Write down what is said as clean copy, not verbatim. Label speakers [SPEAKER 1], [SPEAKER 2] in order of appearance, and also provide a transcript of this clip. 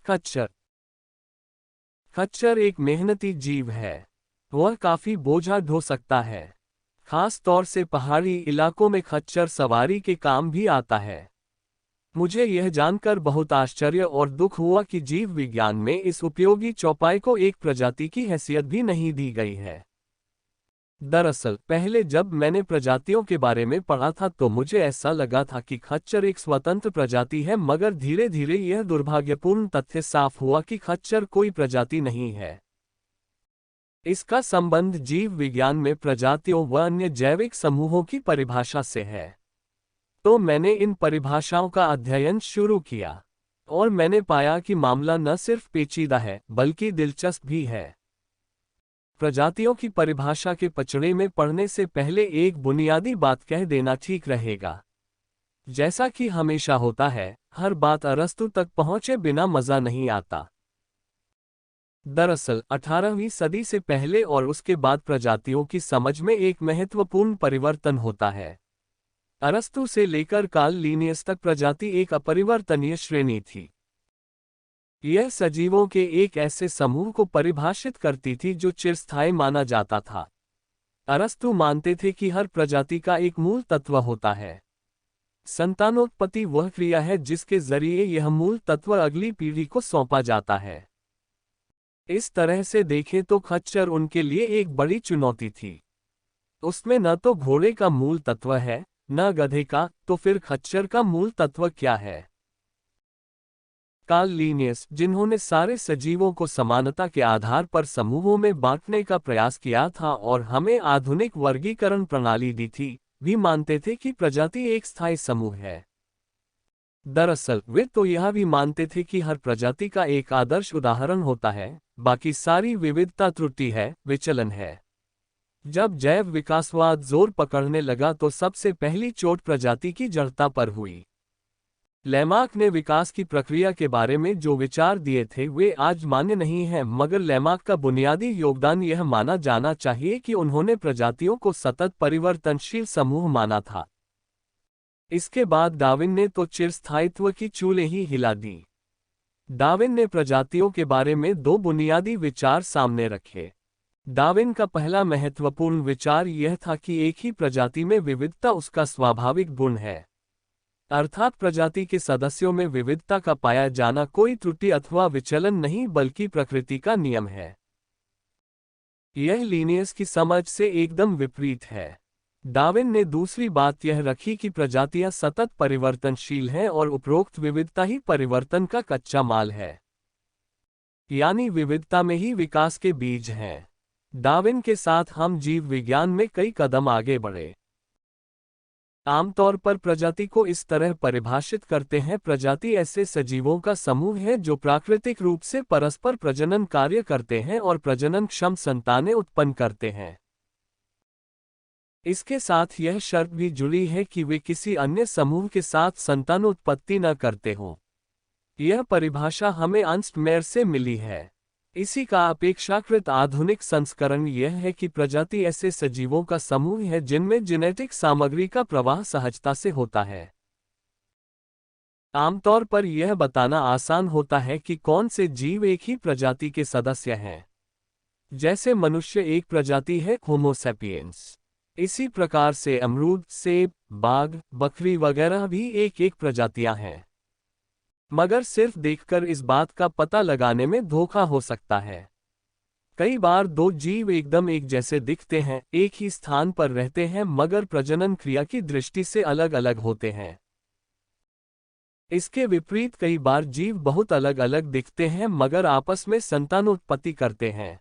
[SPEAKER 1] खच्चर। खच्चर एक मेहनती जीव है। वह काफी बोझा ढो सकता है। खास तौर से पहाड़ी इलाकों में खच्चर सवारी के काम भी आता है। मुझे यह जानकर बहुत आश्चर्य और दुख हुआ कि जीव विज्ञान में इस उपयोगी चौपाई को एक प्रजाति की हैसियत भी नहीं दी गई है। दरअसल पहले जब मैंने प्रजातियों के बारे में पढ़ा था तो मुझे ऐसा लगा था कि खच्चर एक स्वतंत्र प्रजाति है, मगर धीरे धीरे यह दुर्भाग्यपूर्ण तथ्य साफ हुआ कि खच्चर कोई प्रजाति नहीं है। इसका संबंध जीव विज्ञान में प्रजातियों व अन्य जैविक समूहों की परिभाषा से है। तो मैंने इन परिभाषाओं का अध्ययन शुरू किया और मैंने पाया कि मामला न सिर्फ पेचीदा है बल्कि दिलचस्प भी है। प्रजातियों की परिभाषा के पचड़े में पढ़ने से पहले एक बुनियादी बात कह देना ठीक रहेगा। जैसा कि हमेशा होता है, हर बात अरस्तु तक पहुंचे बिना मजा नहीं आता। दरअसल 18वीं सदी से पहले और उसके बाद प्रजातियों की समझ में एक महत्वपूर्ण परिवर्तन होता है। अरस्तु से लेकर कार्ल लिनियस तक प्रजाति एक अपरिवर्तनीय श्रेणी थी। यह सजीवों के एक ऐसे समूह को परिभाषित करती थी जो चिरस्थायी माना जाता था। अरस्तु मानते थे कि हर प्रजाति का एक मूल तत्व होता है। संतानोत्पत्ति वह क्रिया है जिसके जरिए यह मूल तत्व अगली पीढ़ी को सौंपा जाता है। इस तरह से देखें तो खच्चर उनके लिए एक बड़ी चुनौती थी। उसमें न तो घोड़े का मूल तत्व है, न गधे का, तो फिर खच्चर का मूल तत्व क्या है? कार्ल लिनियस, जिन्होंने सारे सजीवों को समानता के आधार पर समूहों में बांटने का प्रयास किया था और हमें आधुनिक वर्गीकरण प्रणाली दी थी, भी मानते थे कि प्रजाति एक स्थायी समूह है। दरअसल वे तो यह भी मानते थे कि हर प्रजाति का एक आदर्श उदाहरण होता है, बाकी सारी विविधता त्रुटि है, विचलन है। जब जैव विकासवाद जोर पकड़ने लगा तो सबसे पहली चोट प्रजाति की जड़ता पर हुई। लैमार्क ने विकास की प्रक्रिया के बारे में जो विचार दिए थे वे आज मान्य नहीं हैं, मगर लैमार्क का बुनियादी योगदान यह माना जाना चाहिए कि उन्होंने प्रजातियों को सतत परिवर्तनशील समूह माना था। इसके बाद डार्विन ने तो चिरस्थायित्व की चूलें ही हिला दी। डार्विन ने प्रजातियों के बारे में दो बुनियादी विचार सामने रखे। डार्विन का पहला महत्वपूर्ण विचार यह था कि एक ही प्रजाति में विविधता उसका स्वाभाविक गुण है, अर्थात प्रजाति के सदस्यों में विविधता का पाया जाना कोई त्रुटि अथवा विचलन नहीं बल्कि प्रकृति का नियम है। यह लिनियस की समझ से एकदम विपरीत है। डार्विन ने दूसरी बात यह रखी कि प्रजातियां सतत परिवर्तनशील हैं और उपरोक्त विविधता ही परिवर्तन का कच्चा माल है, यानी विविधता में ही विकास के बीज हैं। डार्विन के साथ हम जीव विज्ञान में कई कदम आगे बढ़े। आमतौर पर प्रजाति को इस तरह परिभाषित करते हैं, प्रजाति ऐसे सजीवों का समूह है जो प्राकृतिक रूप से परस्पर प्रजनन कार्य करते हैं और प्रजननक्षम संतानें उत्पन्न करते हैं। इसके साथ यह शर्त भी जुड़ी है कि वे किसी अन्य समूह के साथ संतानोत्पत्ति न करते हों। यह परिभाषा हमें अर्नस्ट मेयर से मिली है। इसी का अपेक्षाकृत आधुनिक संस्करण यह है कि प्रजाति ऐसे सजीवों का समूह है जिनमें जेनेटिक सामग्री का प्रवाह सहजता से होता है। आमतौर पर यह बताना आसान होता है कि कौन से जीव एक ही प्रजाति के सदस्य हैं। जैसे मनुष्य एक प्रजाति है, होमो सैपियंस। इसी प्रकार से अमरूद, सेब, बाघ, बकरी वगैरह भी एक प्रजातियां हैं। मगर सिर्फ देखकर इस बात का पता लगाने में धोखा हो सकता है। कई बार दो जीव एकदम एक जैसे दिखते हैं, एक ही स्थान पर रहते हैं, मगर प्रजनन क्रिया की दृष्टि से अलग अलग होते हैं। इसके विपरीत कई बार जीव बहुत अलग अलग दिखते हैं मगर आपस में संतानोत्पत्ति करते हैं।